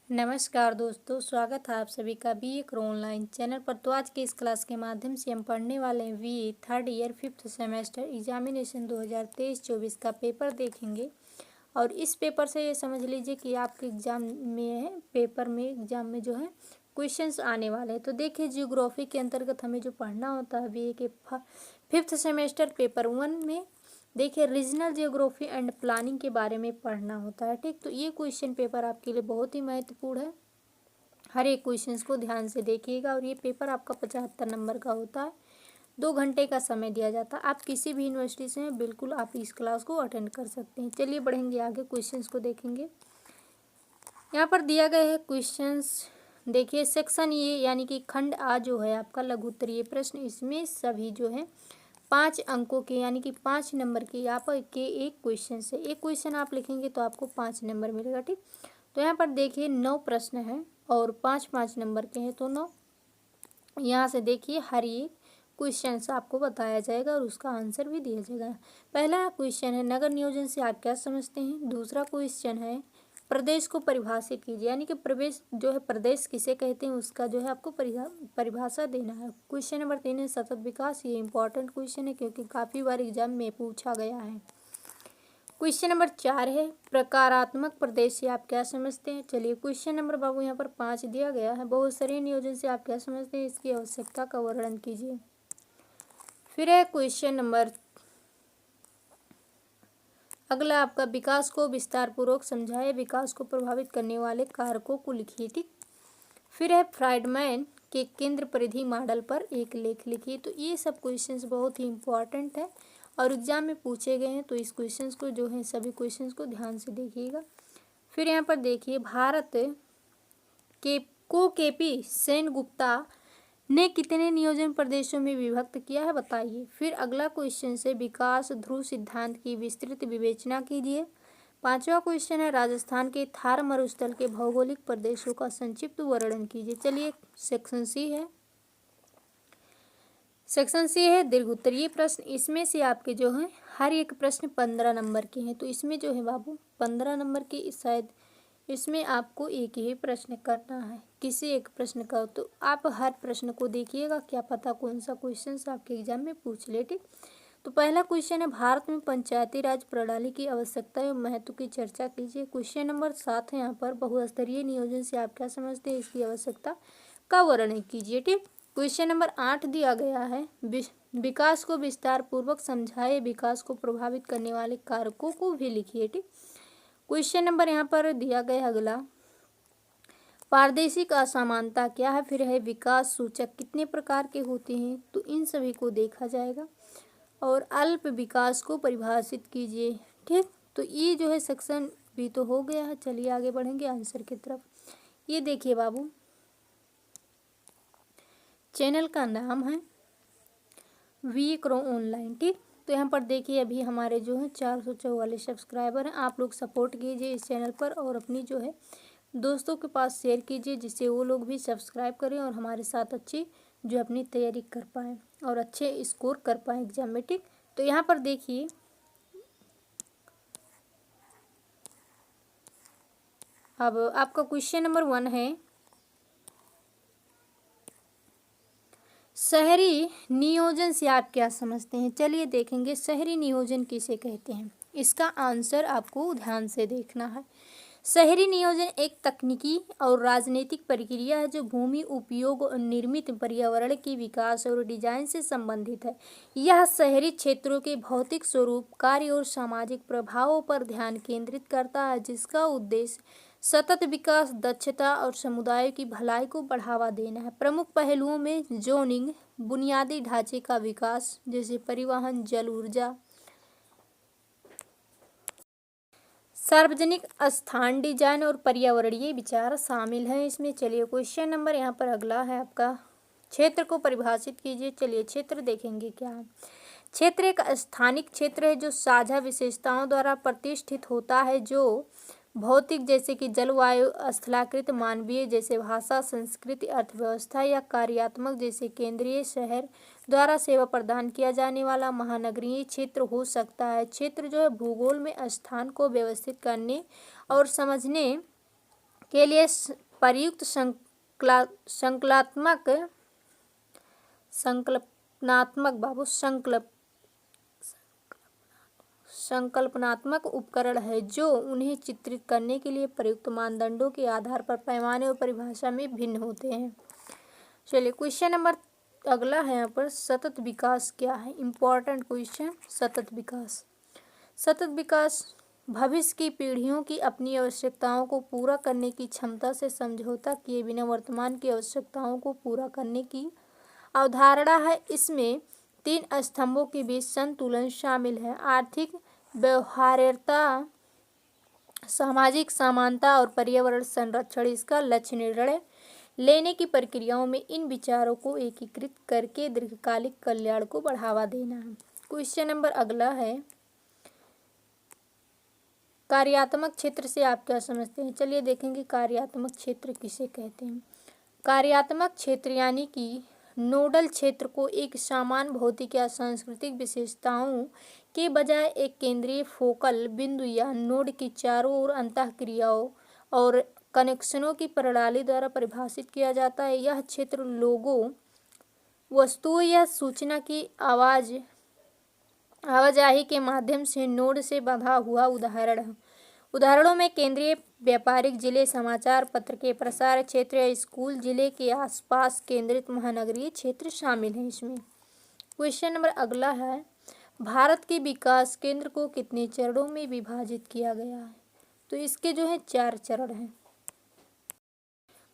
नमस्कार दोस्तों, स्वागत है आप सभी का बीए करो ऑनलाइन चैनल पर। तो आज के इस क्लास के माध्यम से हम पढ़ने वाले हैं BA third year fifth semester examination 2023-24 का पेपर देखेंगे। और इस पेपर से ये समझ लीजिए कि आपके एग्जाम में है, पेपर में एग्जाम में जो है क्वेश्चंस आने वाले हैं। तो देखिए, जियोग्राफी के अंतर्गत हमें जो पढ़ना होता है बीए के फिफ्थ सेमेस्टर पेपर 1 में, देखिए रीजनल जियोग्राफी एंड प्लानिंग के बारे में पढ़ना होता है। ठीक, तो ये क्वेश्चन पेपर आपके लिए बहुत ही महत्वपूर्ण है। हर एक क्वेश्चंस को ध्यान से देखिएगा। और ये पेपर आपका 75 नंबर का होता है। 2 घंटे का समय दिया जाता है। आप किसी भी यूनिवर्सिटी से बिल्कुल आप इस क्लास को अटेंड कर सकते हैं। चलिए बढ़ेंगे आगे, क्वेश्चंस को देखेंगे। यहाँ पर दिया गया है क्वेश्चंस, देखिए सेक्शन ये यानी कि खंड आ जो है आपका लघु उत्तरीय प्रश्न, इसमें सभी जो है 5 अंकों के यानी कि 5 नंबर के यहाँ पर के एक क्वेश्चन से एक क्वेश्चन आप लिखेंगे तो आपको 5 नंबर मिलेगा। ठीक, तो यहाँ पर देखिए 9 प्रश्न हैं और 5-5 नंबर के हैं, तो 9 यहाँ से देखिए हर एक क्वेश्चन से आपको बताया जाएगा और उसका आंसर भी दिया जाएगा। पहला क्वेश्चन है नगर नियोजन से आप क्या समझते हैं। दूसरा क्वेश्चन है प्रदेश को परिभाषित कीजिए, यानी कि प्रदेश जो है प्रदेश किसे कहते हैं उसका जो है आपको परिभाषा देना है। क्वेश्चन नंबर 3 है सतत विकास। ये इंपॉर्टेंट क्वेश्चन है क्योंकि काफ़ी बार एग्जाम में पूछा गया है। क्वेश्चन नंबर 4 है प्रकारात्मक प्रदेश से आप क्या समझते हैं। चलिए क्वेश्चन नंबर बाबू यहाँ पर 5 दिया गया है बहुस्तरीय नियोजन से आप क्या समझते हैं, इसकी आवश्यकता का वर्णन कीजिए। फिर है क्वेश्चन नंबर अगला आपका विकास को विस्तार पूर्वक समझाए, विकास को प्रभावित करने वाले कारकों को लिखिए। ठीक, फिर है फ्राइडमैन के केंद्र परिधि मॉडल पर एक लेख लिखिए। तो ये सब क्वेश्चंस बहुत ही इंपॉर्टेंट है और एग्जाम में पूछे गए हैं, तो इस क्वेश्चंस को जो है सभी क्वेश्चंस को ध्यान से देखिएगा। फिर यहाँ पर देखिए भारत के केपी सेनगुप्ता ने कितने नियोजन प्रदेशों में विभक्त किया है बताइए। फिर अगला क्वेश्चन से विकास ध्रुव सिद्धांत की विस्तृत विवेचना कीजिए। 5वां क्वेश्चन है राजस्थान के थार मरुस्थल के भौगोलिक प्रदेशों का संक्षिप्त वर्णन कीजिए। चलिए सेक्शन सी है दीर्घ उत्तरीय प्रश्न। इसमें से आपके जो है हर एक प्रश्न 15 नंबर के हैं, तो इसमें जो है बाबू 15 नंबर के शायद इसमें आपको एक ही प्रश्न करना है, किसी एक प्रश्न का। तो आप हर प्रश्न को देखिएगा, क्या पता कौन सा क्वेश्चन आपके एग्जाम में पूछ ले। ठीक, तो पहला क्वेश्चन है भारत में पंचायती राज प्रणाली की आवश्यकता एवं महत्व की चर्चा कीजिए। क्वेश्चन नंबर 7 है यहाँ पर बहुस्तरीय नियोजन से आप क्या समझते हैं, इसकी आवश्यकता का वर्णन कीजिए। ठीक, क्वेश्चन नंबर 8 दिया गया है विकास को विस्तार पूर्वक समझाए, विकास को प्रभावित करने वाले कारकों को भी लिखिए। ठीक, क्वेश्चन नंबर यहाँ पर दिया गया अगला पारदेशिक असमानता क्या है। फिर है विकास सूचक कितने प्रकार के होते हैं, तो इन सभी को देखा जाएगा। और अल्प विकास को परिभाषित कीजिए। ठीक, तो ये जो है सेक्शन भी तो हो गया है। चलिए आगे बढ़ेंगे आंसर की तरफ। ये देखिए बाबू, चैनल का नाम है बीए करो ऑनलाइन। ठीक, तो यहाँ पर देखिए अभी हमारे जो है 444 सब्सक्राइबर हैं। आप लोग सपोर्ट कीजिए इस चैनल पर और अपनी जो है दोस्तों के पास शेयर कीजिए, जिससे वो लोग भी सब्सक्राइब करें और हमारे साथ अच्छी जो अपनी तैयारी कर पाएँ और अच्छे स्कोर कर पाएँ एग्जाम में। ठीक, तो यहाँ पर देखिए अब आपका क्वेश्चन नंबर 1 है शहरी नियोजन से आप क्या समझते हैं। चलिए देखेंगे शहरी नियोजन किसे कहते हैं, इसका आंसर आपको ध्यान से देखना है। शहरी नियोजन एक तकनीकी और राजनीतिक प्रक्रिया है जो भूमि उपयोग और निर्मित पर्यावरण के विकास और डिजाइन से संबंधित है। यह शहरी क्षेत्रों के भौतिक स्वरूप, कार्य और सामाजिक प्रभावों पर ध्यान केंद्रित करता है, जिसका उद्देश्य सतत विकास, दक्षता और समुदाय की भलाई को बढ़ावा देना है। प्रमुख पहलुओं में जोनिंग, बुनियादी ढांचे का विकास जैसे परिवहन, जल, ऊर्जा, सार्वजनिक स्थान डिजाइन और पर्यावरणीय विचार शामिल हैं इसमें। चलिए क्वेश्चन नंबर यहाँ पर अगला है आपका क्षेत्र को परिभाषित कीजिए। चलिए क्षेत्र देखेंगे क्या है। क्षेत्र एक स्थानिक क्षेत्र है जो साझा विशेषताओं द्वारा प्रतिष्ठित होता है, जो भौतिक जैसे कि जलवायु, स्थलाकृत, मानवीय जैसे भाषा, संस्कृति, अर्थव्यवस्था या कार्यात्मक जैसे केंद्रीय शहर द्वारा सेवा प्रदान किया जाने वाला महानगरीय क्षेत्र हो सकता है। क्षेत्र जो है भूगोल में स्थान को व्यवस्थित करने और समझने के लिए प्रयुक्त संकल्पनात्मक उपकरण है जो उन्हें चित्रित करने के लिए प्रयुक्त मानदंडों के आधार पर पैमाने और परिभाषा में भिन्न होते हैं। चलिए क्वेश्चन नंबर अगला है यहाँ पर, सतत विकास क्या है? Important question. सतत विकास भविष्य की पीढ़ियों की अपनी आवश्यकताओं को पूरा करने की क्षमता से समझौता किए बिना वर्तमान की आवश्यकताओं को पूरा करने की अवधारणा है। इसमें 3 स्तंभों के बीच संतुलन शामिल है: आर्थिक व्यवहार्यता, सामाजिक समानता और पर्यावरण संरक्षण। इसका लक्ष्य निर्णय लेने की प्रक्रियाओं में इन विचारों को एकीकृत करके दीर्घकालिक कल्याण को बढ़ावा देना है। क्वेश्चन नंबर अगला है, कार्यात्मक क्षेत्र से आप क्या समझते हैं? चलिए देखेंगे कार्यात्मक क्षेत्र किसे कहते हैं। कार्यात्मक क्षेत्र यानी कि नोडल क्षेत्र को एक समान भौतिक या सांस्कृतिक विशेषताओं के बजाय एक केंद्रीय फोकल बिंदु या नोड की चारों ओर अंतःक्रियाओं और कनेक्शनों की प्रणाली द्वारा परिभाषित किया जाता है। यह क्षेत्र लोगों, वस्तुओं या सूचना की आवाजाही के माध्यम से नोड से बंधा हुआ उदाहरण है। उदाहरणों में केंद्रीय व्यापारिक जिले, समाचार पत्र के प्रसार क्षेत्र या स्कूल जिले के आसपास केंद्रित महानगरीय क्षेत्र शामिल हैं इसमें। क्वेश्चन नंबर अगला है, भारत के विकास केंद्र को कितने चरणों में विभाजित किया गया है? तो इसके जो है 4 चरण हैं।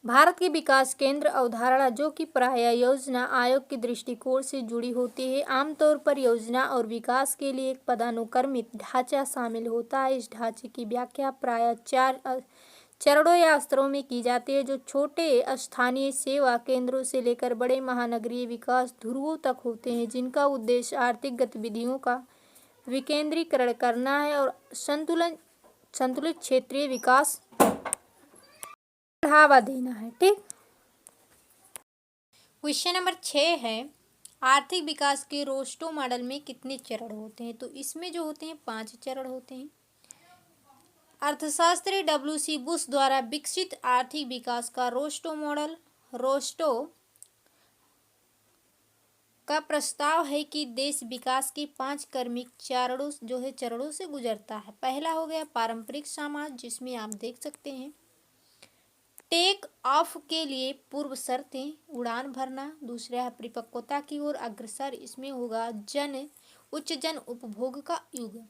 भारत की विकास केंद्र अवधारणा, जो कि प्रायः योजना आयोग के दृष्टिकोण से जुड़ी होती है, आमतौर पर योजना और विकास के लिए एक पदानुक्रमित ढांचा शामिल होता है। इस ढांचे की व्याख्या प्रायः 4 चरणों या स्तरों में की जाती है, जो छोटे स्थानीय सेवा केंद्रों से लेकर बड़े महानगरीय विकास ध्रुवों तक होते हैं, जिनका उद्देश्य आर्थिक गतिविधियों का विकेंद्रीकरण करना है और संतुलित क्षेत्रीय विकास बढ़ावा देना है। ठीक। क्वेश्चन नंबर 6 है, आर्थिक विकास के रोस्टो मॉडल में कितने चरण होते हैं? तो इसमें जो होते हैं 5 चरण होते हैं। अर्थशास्त्री W.C. बुश द्वारा विकसित आर्थिक विकास का रोस्टो मॉडल, रोस्टो का प्रस्ताव है कि देश विकास के 5 क्रमिक चरणों से गुजरता है। पहला हो गया पारंपरिक समाज, जिसमें आप देख सकते हैं टेक ऑफ के लिए पूर्व शर्तें, उड़ान भरना। दूसरा है परिपक्वता की ओर अग्रसर, इसमें होगा उच्च जन उपभोग का युग।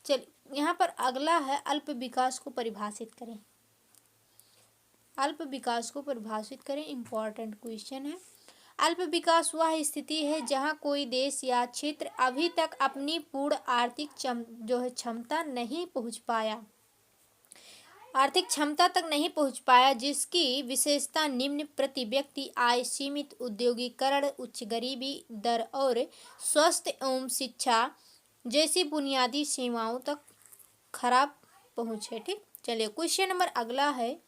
चलिए यहाँ पर अगला है अल्प विकास को परिभाषित करें। अल्प विकास को परिभाषित करें, इंपॉर्टेंट क्वेश्चन है। अल्प विकास वह स्थिति है जहाँ कोई देश या क्षेत्र अभी तक अपनी पूर्ण आर्थिक क्षमता तक नहीं पहुंच पाया, जिसकी विशेषता निम्न प्रति व्यक्ति आय, सीमित औद्योगिकरण, उच्च गरीबी दर और स्वास्थ्य एवं शिक्षा जैसी बुनियादी सेवाओं तक खराब पहुंच है। ठीक। चलिए क्वेश्चन नंबर अगला है,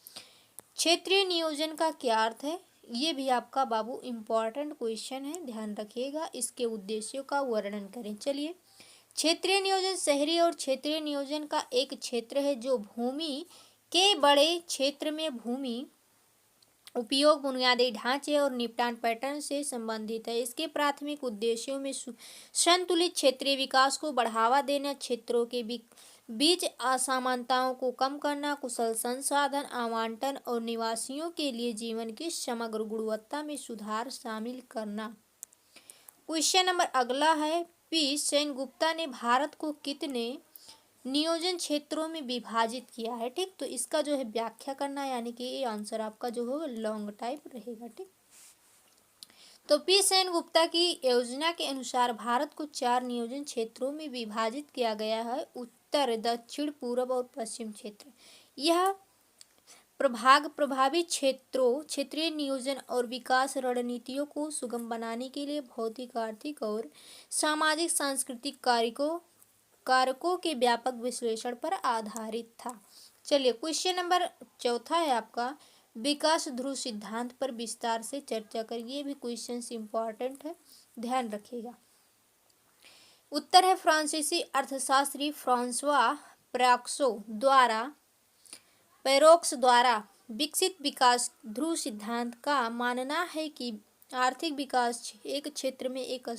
क्षेत्रीय नियोजन का क्या अर्थ है? ये भी आपका बाबू इम्पोर्टेंट क्वेश्चन है, ध्यान रखिएगा। इसके उद्देश्यों का वर्णन करें। चलिए, क्षेत्रीय नियोजन शहरी और क्षेत्रीय नियोजन का एक क्षेत्र है जो भूमि के बड़े क्षेत्र में भूमि उपयोग, बुनियादी ढांचे और निपटान पैटर्न से संबंधित है। इसके प्राथमिक उद्देश्यों में संतुलित क्षेत्रीय विकास को बढ़ावा देना, क्षेत्रों के बीच असमानताओं को कम करना, कुशल संसाधन आवंटन और निवासियों के लिए जीवन की समग्र गुणवत्ता में सुधार शामिल करना। क्वेश्चन नंबर अगला है, पी सेनगुप्ता ने भारत को कितने नियोजन क्षेत्रों में विभाजित किया है? ठीक। तो इसका जो है व्याख्या करना, यानी कि ये आंसर आपका जो होगा लॉन्ग टाइप रहेगा। ठीक। तो पी सेनगुप्ता की योजना के अनुसार भारत को 4 नियोजन क्षेत्रों में विभाजित किया गया है: उत्तर, दक्षिण, पूर्व और पश्चिम क्षेत्र। यह प्रभाग प्रभावी क्षेत्रीय नियोजन और विकास रणनीतियों को सुगम बनाने के लिए भौतिक, आर्थिक और सामाजिक सांस्कृतिक कारकों के व्यापक विश्लेषण पर आधारित था। चलिए क्वेश्चन नंबर 4 है आपका, विकास ध्रुव सिद्धांत पर विस्तार से चर्चा करिए। ये भी क्वेश्चन इंपॉर्टेंट है, ध्यान रखिएगा। उत्तर है फ्रांसीसी अर्थशास्त्री फ्रांसवा पैरोक्स द्वारा विकसित विकास ध्रुव सिद्धांत का मानना है कि आर्थिक विकास एक क्षेत्र में एक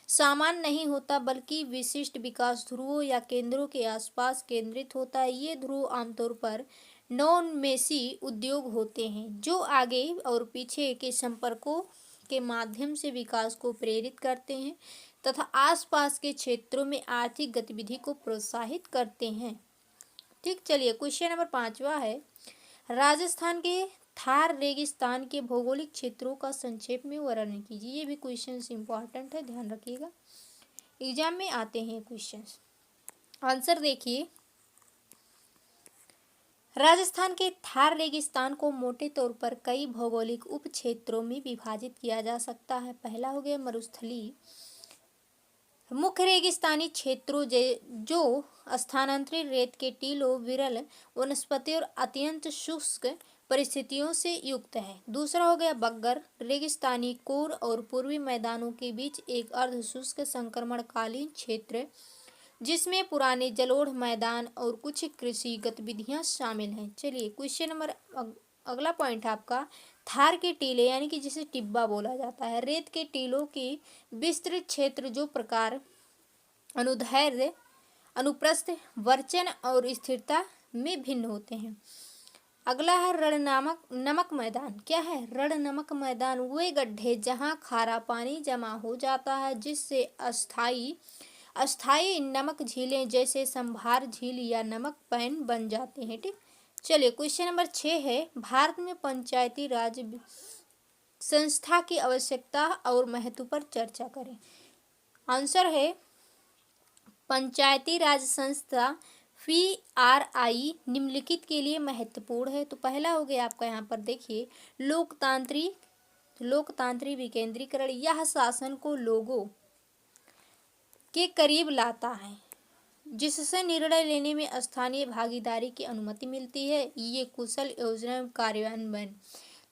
समान नहीं होता, बल्कि विशिष्ट विकास ध्रुवों या केंद्रों के आसपास केंद्रित होता है। ये ध्रुव आमतौर पर नॉन-मेसी उद्योग होते हैं, जो आगे और पीछे के संपर्कों के माध्यम से विकास को प्रेरित करते हैं तथा आसपास के क्षेत्रों में आर्थिक गतिविधि को प्रोत्साहित करते हैं। ठीक, चलिए क्वेश्चन नंबर 5वां है, राजस्थान के थार रेगिस्तान के भौगोलिक क्षेत्रों का संक्षेप में वर्णन कीजिए। ये भी क्वेश्चन इंपॉर्टेंट है, ध्यान रखिएगा, एग्जाम में आते हैं क्वेश्चंस। आंसर देखिए, राजस्थान के थार रेगिस्तान को मोटे तौर पर कई भौगोलिक उप क्षेत्रों में विभाजित किया जा सकता है। पहला हो गया मरुस्थलीय, मुख्य रेगिस्तानी क्षेत्रों जो स्थानांतरित रेत के टीलों, विरल वनस्पति और अत्यंत शुष्क परिस्थितियों से युक्त है। दूसरा हो गया बग्गर रेगिस्तानी, कोर और पूर्वी मैदानों के बीच एक अर्ध शुष्क संक्रमणकालीन क्षेत्र, जिसमें पुराने जलोढ़ मैदान और कुछ कृषि गतिविधियां शामिल हैं। चलिए क्वेश्चन नंबर अगला पॉइंट आपका, थार के टीले यानी कि जिसे टिब्बा बोला जाता है, रेत के टीलों की विस्तृत क्षेत्र जो प्रकार, अनुदैर्ध्य, अनुप्रस्थ, वर्चन और स्थिरता में भिन्न होते हैं। अगला है रण नमक मैदान। क्या है? रण नमक मैदान वे गड्ढे जहां खारा पानी जमा हो जाता है, जिससे अस्थायी नमक झीलें जैसे संभार झील या नमक पैन बन जाते हैं। ठीक, चलिए क्वेश्चन नंबर 6 है, भारत में पंचायती राज संस्था की आवश्यकता और महत्व पर चर्चा करें। आंसर है, पंचायती राज संस्था PRI निम्नलिखित के लिए महत्वपूर्ण है। तो पहला हो गया आपका, यहाँ पर देखिए, लोकतांत्रिक विकेंद्रीकरण, यह शासन को लोगों के करीब लाता है, जिससे निर्णय लेने में स्थानीय भागीदारी की अनुमति मिलती है। ये कुशल योजना एवं कार्यान्वयन,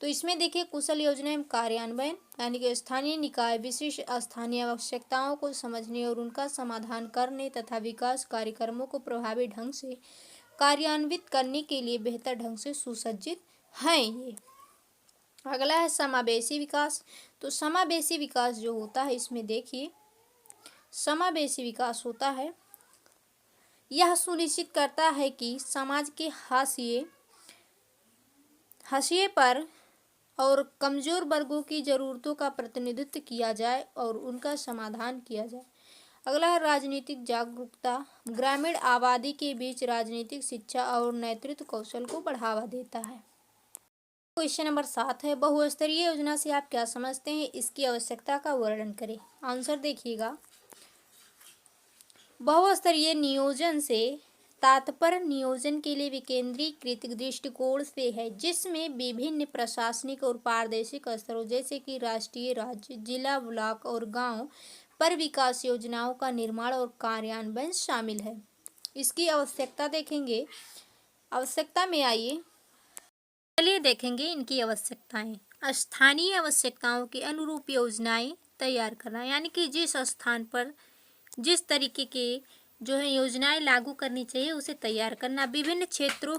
तो इसमें देखिए कुशल योजना एवं कार्यान्वयन यानी कि स्थानीय निकाय विशिष्ट स्थानीय आवश्यकताओं को समझने और उनका समाधान करने तथा विकास कार्यक्रमों को प्रभावी ढंग से कार्यान्वित करने के लिए बेहतर ढंग से सुसज्जित हैं ये। अगला है समावेशी विकास। तो समावेशी विकास जो होता है, इसमें देखिए समावेशी विकास होता है, यह सुनिश्चित करता है कि समाज के हाशिए पर और कमजोर वर्गों की जरूरतों का प्रतिनिधित्व किया जाए और उनका समाधान किया जाए। अगला है राजनीतिक जागरूकता, ग्रामीण आबादी के बीच राजनीतिक शिक्षा और नेतृत्व कौशल को बढ़ावा देता है। क्वेश्चन नंबर 7 है, बहुस्तरीय योजना से आप क्या समझते हैं, इसकी आवश्यकता का वर्णन करें। आंसर देखिएगा, बहुस्तरीय नियोजन से तात्पर्य नियोजन के लिए विकेंद्रीकृत दृष्टिकोण से है, जिसमें विभिन्न प्रशासनिक और प्रादेशिक स्तरों जैसे कि राष्ट्रीय, राज्य, जिला, ब्लॉक और गांव पर विकास योजनाओं का निर्माण और कार्यान्वयन शामिल है। इसकी आवश्यकता देखेंगे, आवश्यकता में आइए, चलिए देखेंगे इनकी आवश्यकताएं। स्थानीय आवश्यकताओं के अनुरूप योजनाएं तैयार करना, यानी कि जिस स्थान पर जिस तरीके के जो है योजनाएं लागू करनी चाहिए उसे तैयार करना। विभिन्न क्षेत्रों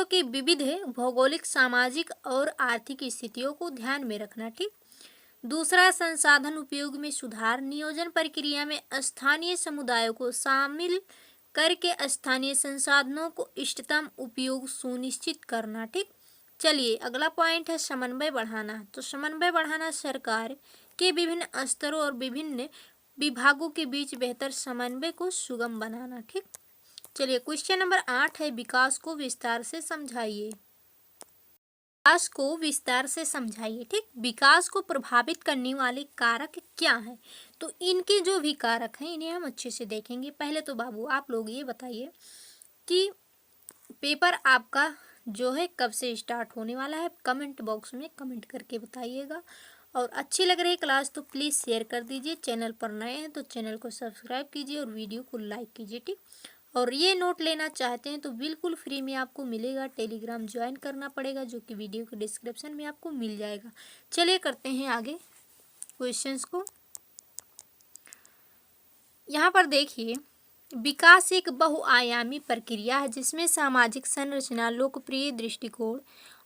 की विविध भौगोलिक, सामाजिक और आर्थिक स्थितियों को ध्यान में रखना। ठीक, दूसरा संसाधन उपयोग में सुधार, नियोजन प्रक्रिया में स्थानीय समुदायों को शामिल करके स्थानीय संसाधनों को इष्टतम उपयोग सुनिश्चित करना। ठीक, चलिए अगला पॉइंट है समन्वय बढ़ाना। तो समन्वय बढ़ाना सरकार के विभिन्न स्तरों और विभिन्न विभागों के बीच बेहतर समन्वय को सुगम बनाना। ठीक, चलिए क्वेश्चन नंबर 8 है, विकास को विस्तार से समझाइए। विकास को विस्तार से समझाइए। ठीक, विकास को प्रभावित करने वाले कारक क्या हैं? तो इनके जो भी कारक हैं इन्हें हम अच्छे से देखेंगे। पहले तो बाबू आप लोग ये बताइए कि पेपर आपका जो है कब से स्टार्ट होने वाला है, कमेंट बॉक्स में कमेंट करके बताइएगा। और अच्छी लग रही क्लास तो प्लीज़ शेयर कर दीजिए। चैनल पर नए हैं तो चैनल को सब्सक्राइब कीजिए और वीडियो को लाइक कीजिए। ठीक, और ये नोट लेना चाहते हैं तो बिल्कुल फ्री में आपको मिलेगा, टेलीग्राम ज्वाइन करना पड़ेगा जो कि वीडियो के डिस्क्रिप्शन में आपको मिल जाएगा। चलिए करते हैं आगे क्वेश्चंस को। यहाँ पर देखिए विकास एक बहुआयामी प्रक्रिया है जिसमें सामाजिक संरचना, लोकप्रिय दृष्टिकोण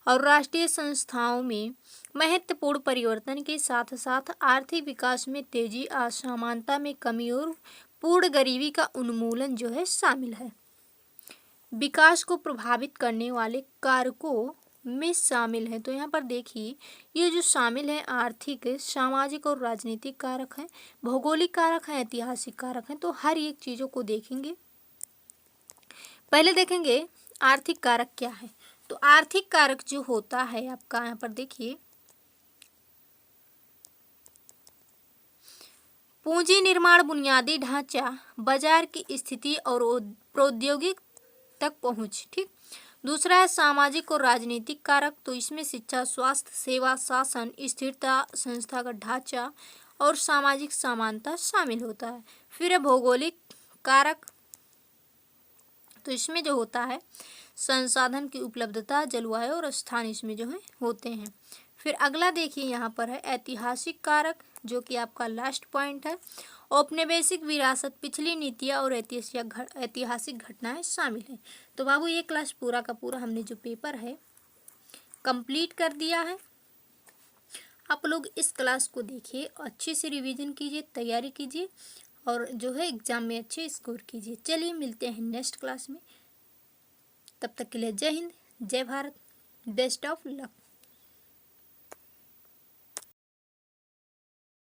और राष्ट्रीय संस्थाओं में महत्वपूर्ण परिवर्तन के साथ साथ आर्थिक विकास में तेजी, असमानता में कमी और पूर्ण गरीबी का उन्मूलन जो है शामिल है। विकास को प्रभावित करने वाले कारकों में शामिल है, तो यहाँ पर देखिए ये जो शामिल है आर्थिक, सामाजिक और राजनीतिक कारक हैं, भौगोलिक कारक हैं, ऐतिहासिक कारक हैं। तो हर एक चीज़ों को देखेंगे। पहले देखेंगे आर्थिक कारक क्या है। तो आर्थिक कारक जो होता है आपका यहाँ पर देखिए पूंजी निर्माण, बुनियादी ढांचा, बाजार की स्थिति और प्रौद्योगिक तक पहुंच। ठीक। दूसरा है सामाजिक और राजनीतिक कारक। तो इसमें शिक्षा, स्वास्थ्य सेवा, शासन, स्थिरता, संस्थागत ढांचा और सामाजिक समानता शामिल होता है। फिर है भौगोलिक कारक। तो इसमें जो होता है संसाधन की उपलब्धता, जलवायु और स्थान इसमें जो है होते हैं। फिर अगला देखिए यहाँ पर है ऐतिहासिक कारक, जो कि आपका लास्ट पॉइंट है। औपनिवेशिक विरासत, पिछली नीतियाँ और ऐतिहासिक घटनाएं शामिल हैं। तो बाबू ये क्लास पूरा का पूरा हमने जो पेपर है कंप्लीट कर दिया है। आप लोग इस क्लास को देखिए, अच्छे से रिवीजन कीजिए, तैयारी कीजिए और जो है एग्जाम में अच्छे स्कोर कीजिए। चलिए मिलते हैं नेक्स्ट क्लास में। तब तक के लिए जय हिंद, जय भारत, बेस्ट ऑफ लक।